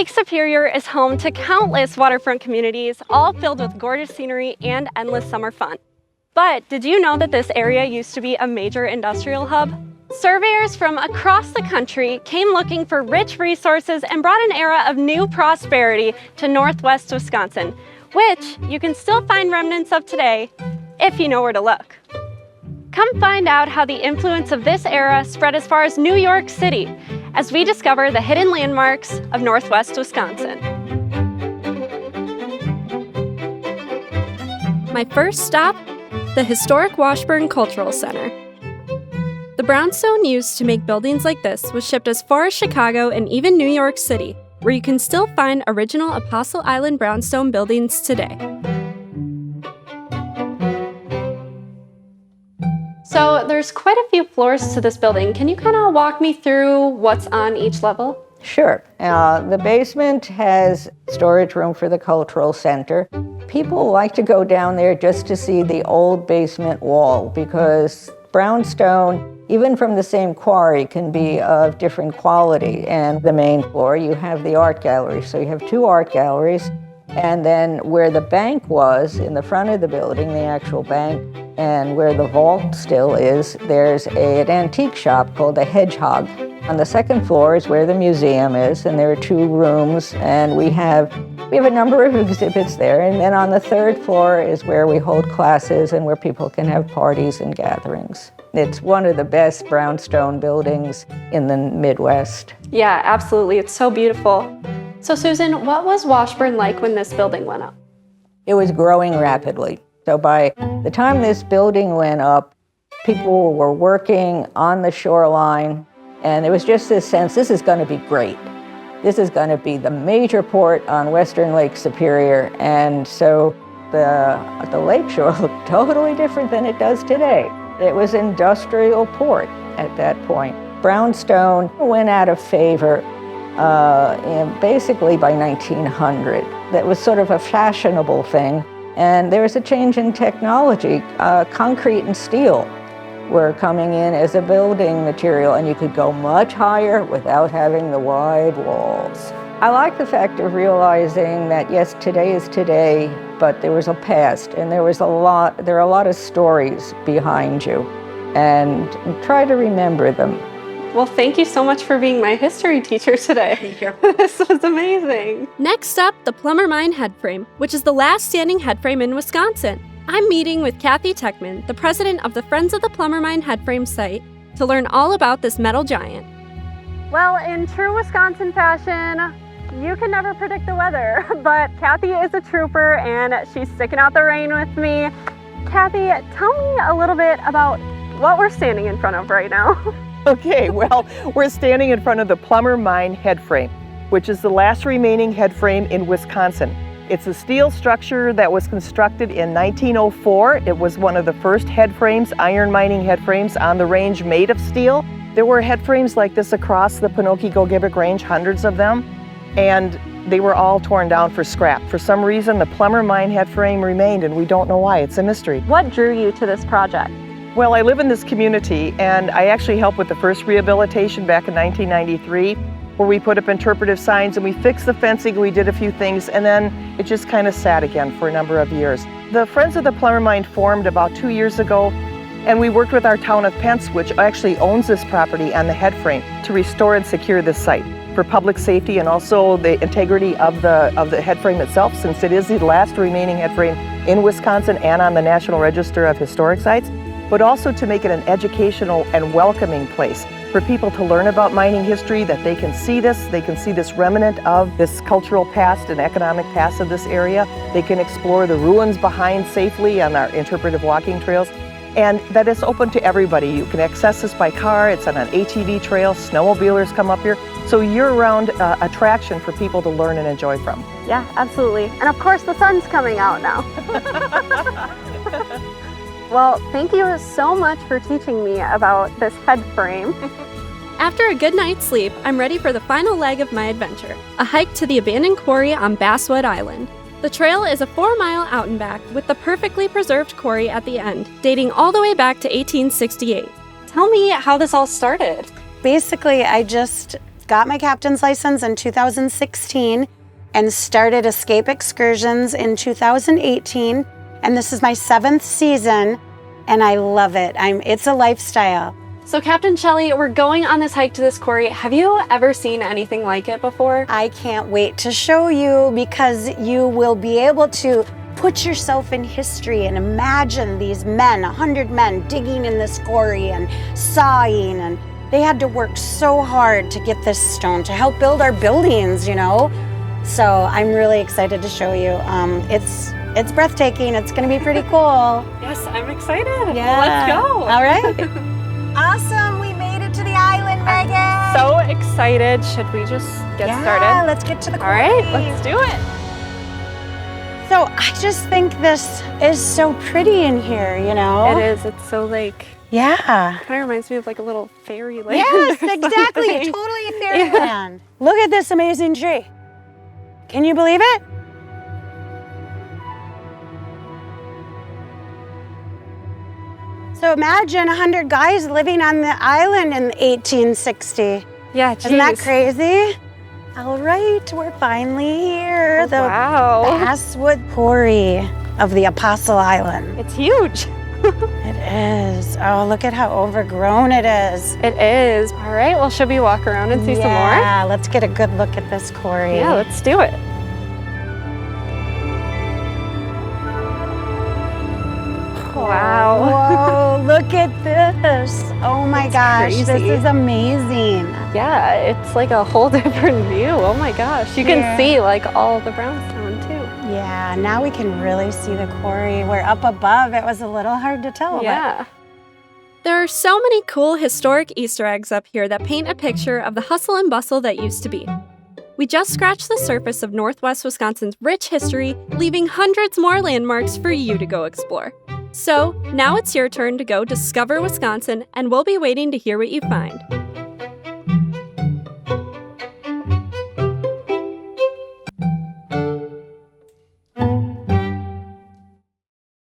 Lake Superior is home to countless waterfront communities, all filled with gorgeous scenery and endless summer fun. But did you know that this area used to be a major industrial hub? Surveyors from across the country came looking for rich resources and brought an era of new prosperity to northwest Wisconsin, which you can still find remnants of today if you know where to look. Come find out how the influence of this era spread as far as New York City as we discover the hidden landmarks of northwest Wisconsin. My first stop, the historic Washburn Cultural Center. The brownstone used to make buildings like this was shipped as far as Chicago and even New York City, where you can still find original Apostle Island brownstone buildings today. So there's quite a few floors to this building. Can you kind of walk me through what's on each level? Sure. The basement has storage room for the cultural center. People like to go down there just to see the old basement wall because brownstone, even from the same quarry, can be of different quality. And the main floor, you have the art gallery. So you have two art galleries. And then where the bank was, in the front of the building, the actual bank, and where the vault still is, there's an antique shop called the Hedgehog. On the second floor is where the museum is, and there are two rooms, and we have a number of exhibits there. And then on the third floor is where we hold classes and where people can have parties and gatherings. It's one of the best brownstone buildings in the Midwest. Yeah, absolutely. It's so beautiful. So Susan, what was Washburn like when this building went up? It was growing rapidly. So by the time this building went up, people were working on the shoreline, and there was just this sense, this is going to be great. This is going to be the major port on western Lake Superior, and so the lakeshore looked totally different than it does today. It was industrial port at that point. Brownstone went out of favor basically by 1900. That was sort of a fashionable thing. And there was a change in technology. Concrete and steel were coming in as a building material, and you could go much higher without having the wide walls. I like the fact of realizing that, yes, today is today, but there was a past, and there are a lot of stories behind you, and try to remember them. Well, thank you so much for being my history teacher today. This was amazing. Next up, the Plumer Mine Headframe, which is the last standing headframe in Wisconsin. I'm meeting with Cathy Techtmann, the president of the Friends of the Plumer Mine Headframe site, to learn all about this metal giant. Well, in true Wisconsin fashion, you can never predict the weather, but Cathy is a trooper and she's sticking out the rain with me. Cathy, tell me a little bit about what we're standing in front of right now. Okay, well, we're standing in front of the Plumer Mine Headframe, which is the last remaining headframe in Wisconsin. It's a steel structure that was constructed in 1904. It was one of the first headframes, iron mining headframes on the range made of steel. There were headframes like this across the Pinocchio-Gibbig Range, hundreds of them, and they were all torn down for scrap. For some reason, the Plumer Mine headframe remained, and we don't know why. It's a mystery. What drew you to this project? Well, I live in this community, and I actually helped with the first rehabilitation back in 1993, where we put up interpretive signs and we fixed the fencing, we did a few things, and then it just kind of sat again for a number of years. The Friends of the Plumer Mine formed about 2 years ago, and we worked with our town of Pence, which actually owns this property and the headframe, to restore and secure this site for public safety and also the integrity of the headframe itself, since it is the last remaining headframe in Wisconsin and on the National Register of Historic Sites, but also to make it an educational and welcoming place for people to learn about mining history, that they can see this remnant of this cultural past and economic past of this area. They can explore the ruins behind safely on our interpretive walking trails, and that it's open to everybody. You can access this by car, it's on an ATV trail, snowmobilers come up here. So year-round attraction for people to learn and enjoy from. Yeah, absolutely. And of course the sun's coming out now. Well, thank you so much for teaching me about this head frame. After a good night's sleep, I'm ready for the final leg of my adventure, a hike to the abandoned quarry on Basswood Island. The trail is a 4-mile out and back with the perfectly preserved quarry at the end, dating all the way back to 1868. Tell me how this all started. Basically, I just got my captain's license in 2016 and started escape excursions in 2018. And this is my 7th season, and I love it. It's a lifestyle. So Captain Shelly, we're going on this hike to this quarry. Have you ever seen anything like it before? I can't wait to show you, because you will be able to put yourself in history and imagine these men, 100 men digging in this quarry and sawing, and they had to work so hard to get this stone to help build our buildings, you know? So I'm really excited to show you. It's breathtaking. It's gonna be pretty cool. Yes, I'm excited. Yeah. Let's go. All right. Awesome, we made it to the island, Megan. So excited. Should we just get started? Yeah, let's get to the quarry. All right, let's do it. So I just think this is so pretty in here, you know? It is. It's so like, Yeah. kind of reminds me of like a little fairyland. Yes, or exactly. something. Totally a fairyland. Look at this amazing tree. Can you believe it? So imagine 100 guys living on the island in 1860. Yeah, geez. Isn't that crazy? All right, we're finally here. The Wow. Basswood Quarry of the Apostle Island. It's huge. It is. Oh, look at how overgrown it is. It is. All right, well, should we walk around and see some more? Yeah, let's get a good look at this quarry. Yeah, let's do it. Wow. Whoa, look at this. Oh my gosh, this crazy. is amazing. Yeah, it's like a whole different view. Oh my gosh. You can Yeah. see like all the brownstone too. Yeah, now we can really see the quarry. We're up above. It was a little hard to tell. Yeah. There are so many cool historic Easter eggs up here that paint a picture of the hustle and bustle that used to be. We just scratched the surface of Northwest Wisconsin's rich history, leaving hundreds more landmarks for you to go explore. So, now it's your turn to go discover Wisconsin, and we'll be waiting to hear what you find.